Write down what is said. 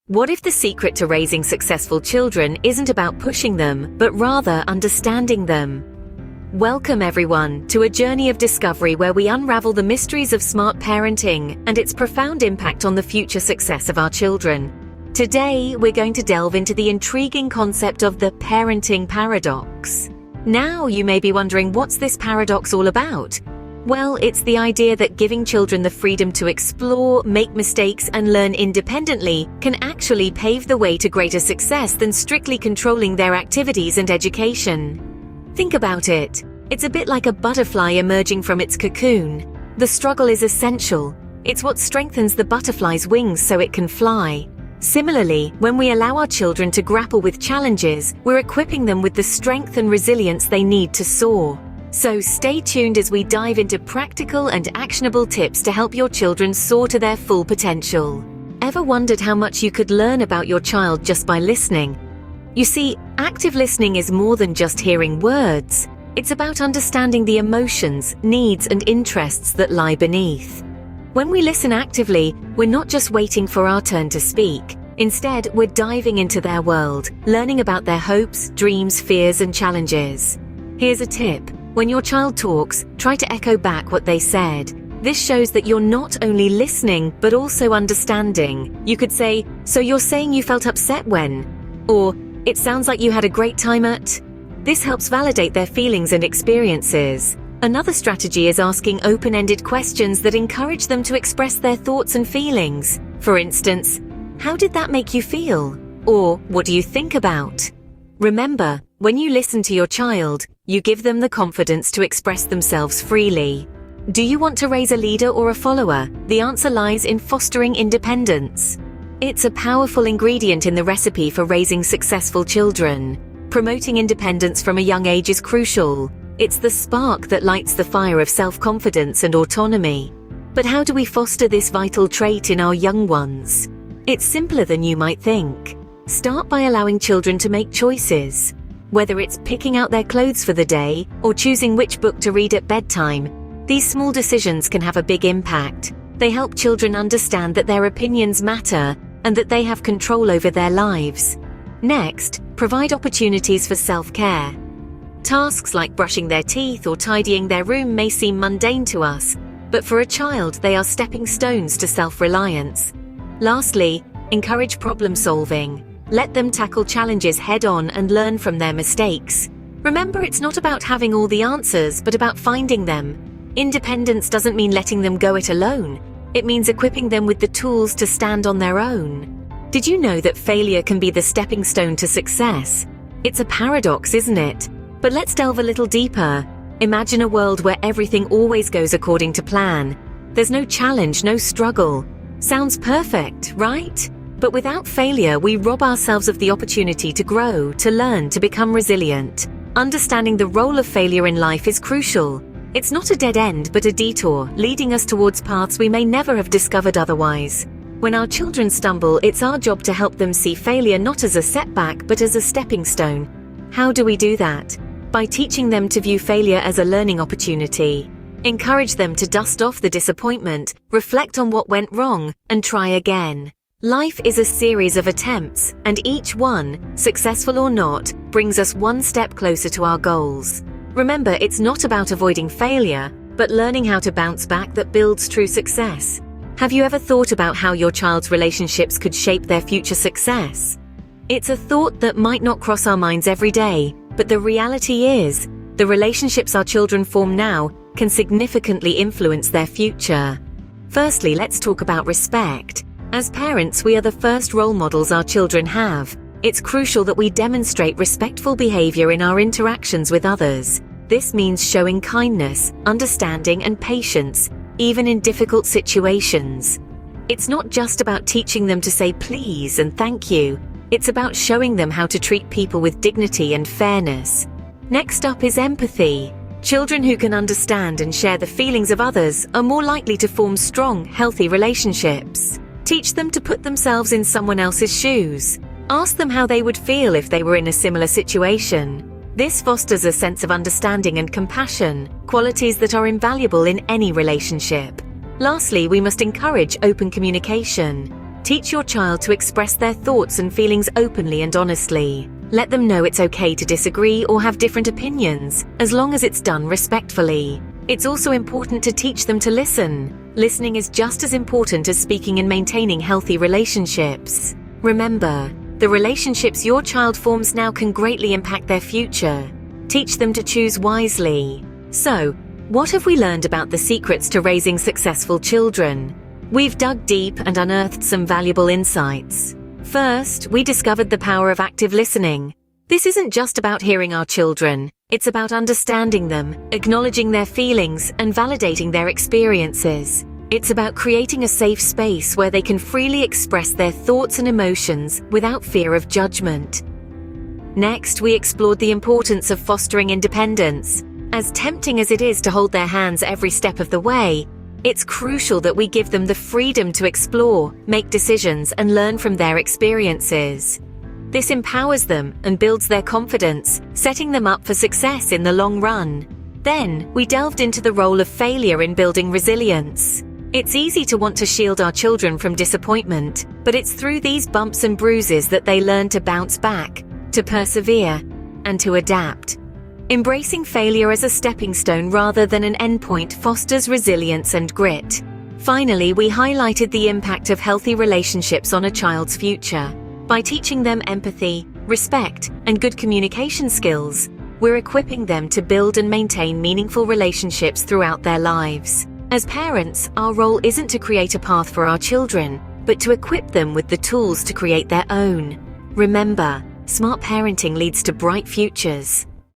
What if the secret to raising successful children isn't about pushing them, but rather understanding them? Welcome everyone to a journey of discovery where we unravel the mysteries of smart parenting and its profound impact on the future success of our children. Today, we're going to delve into the intriguing concept of the parenting paradox. Now you may be wondering, what's this paradox all about? Well, it's the idea that giving children the freedom to explore, make mistakes, and learn independently can actually pave the way to greater success than strictly controlling their activities and education. Think about it. It's a bit like a butterfly emerging from its cocoon. The struggle is essential. It's what strengthens the butterfly's wings so it can fly. Similarly, when we allow our children to grapple with challenges, we're equipping them with the strength and resilience they need to soar. So stay tuned as we dive into practical and actionable tips to help your children soar to their full potential. Ever wondered how much you could learn about your child just by listening? You see, active listening is more than just hearing words. It's about understanding the emotions, needs, and interests that lie beneath. When we listen actively, we're not just waiting for our turn to speak. Instead, we're diving into their world, learning about their hopes, dreams, fears, and challenges. Here's a tip. When your child talks, try to echo back what they said. This shows that you're not only listening, but also understanding. You could say, "So you're saying you felt upset when?" Or, "It sounds like you had a great time at..." This helps validate their feelings and experiences. Another strategy is asking open-ended questions that encourage them to express their thoughts and feelings. For instance, "How did that make you feel?" Or, "What do you think about?" Remember, when you listen to your child, you give them the confidence to express themselves freely. Do you want to raise a leader or a follower? The answer lies in fostering independence. It's a powerful ingredient in the recipe for raising successful children. Promoting independence from a young age is crucial. It's the spark that lights the fire of self-confidence and autonomy. But how do we foster this vital trait in our young ones? It's simpler than you might think. Start by allowing children to make choices. Whether it's picking out their clothes for the day or choosing which book to read at bedtime, these small decisions can have a big impact. They help children understand that their opinions matter and that they have control over their lives. Next, provide opportunities for self-care. Tasks like brushing their teeth or tidying their room may seem mundane to us, but for a child, they are stepping stones to self-reliance. Lastly, encourage problem-solving. Let them tackle challenges head-on and learn from their mistakes. Remember, it's not about having all the answers, but about finding them. Independence doesn't mean letting them go it alone. It means equipping them with the tools to stand on their own. Did you know that failure can be the stepping stone to success? It's a paradox, isn't it? But let's delve a little deeper. Imagine a world where everything always goes according to plan. There's no challenge, no struggle. Sounds perfect, right? But without failure, we rob ourselves of the opportunity to grow, to learn, to become resilient. Understanding the role of failure in life is crucial. It's not a dead end, but a detour, leading us towards paths we may never have discovered otherwise. When our children stumble, it's our job to help them see failure not as a setback, but as a stepping stone. How do we do that? By teaching them to view failure as a learning opportunity. Encourage them to dust off the disappointment, reflect on what went wrong, and try again. Life is a series of attempts, and each one, successful or not, brings us one step closer to our goals. Remember, it's not about avoiding failure, but learning how to bounce back that builds true success. Have you ever thought about how your child's relationships could shape their future success? It's a thought that might not cross our minds every day, but the reality is, the relationships our children form now can significantly influence their future. Firstly, let's talk about respect. As parents, we are the first role models our children have. It's crucial that we demonstrate respectful behavior in our interactions with others. This means showing kindness, understanding, and patience, even in difficult situations. It's not just about teaching them to say please and thank you. It's about showing them how to treat people with dignity and fairness. Next up is empathy. Children who can understand and share the feelings of others are more likely to form strong, healthy relationships. Teach them to put themselves in someone else's shoes. Ask them how they would feel if they were in a similar situation. This fosters a sense of understanding and compassion, qualities that are invaluable in any relationship. Lastly, we must encourage open communication. Teach your child to express their thoughts and feelings openly and honestly. Let them know it's okay to disagree or have different opinions, as long as it's done respectfully. It's also important to teach them to listen. Listening is just as important as speaking and maintaining healthy relationships. Remember, the relationships your child forms now can greatly impact their future. Teach them to choose wisely. So, what have we learned about the secrets to raising successful children? We've dug deep and unearthed some valuable insights. First, we discovered the power of active listening. This isn't just about hearing our children. It's about understanding them, acknowledging their feelings, and validating their experiences. It's about creating a safe space where they can freely express their thoughts and emotions without fear of judgment. Next, we explored the importance of fostering independence. As tempting as it is to hold their hands every step of the way, it's crucial that we give them the freedom to explore, make decisions, and learn from their experiences. This empowers them and builds their confidence, setting them up for success in the long run. Then, we delved into the role of failure in building resilience. It's easy to want to shield our children from disappointment, but it's through these bumps and bruises that they learn to bounce back, to persevere, and to adapt. Embracing failure as a stepping stone rather than an endpoint fosters resilience and grit. Finally, we highlighted the impact of healthy relationships on a child's future. By teaching them empathy, respect, and good communication skills, we're equipping them to build and maintain meaningful relationships throughout their lives. As parents, our role isn't to create a path for our children, but to equip them with the tools to create their own. Remember, smart parenting leads to bright futures.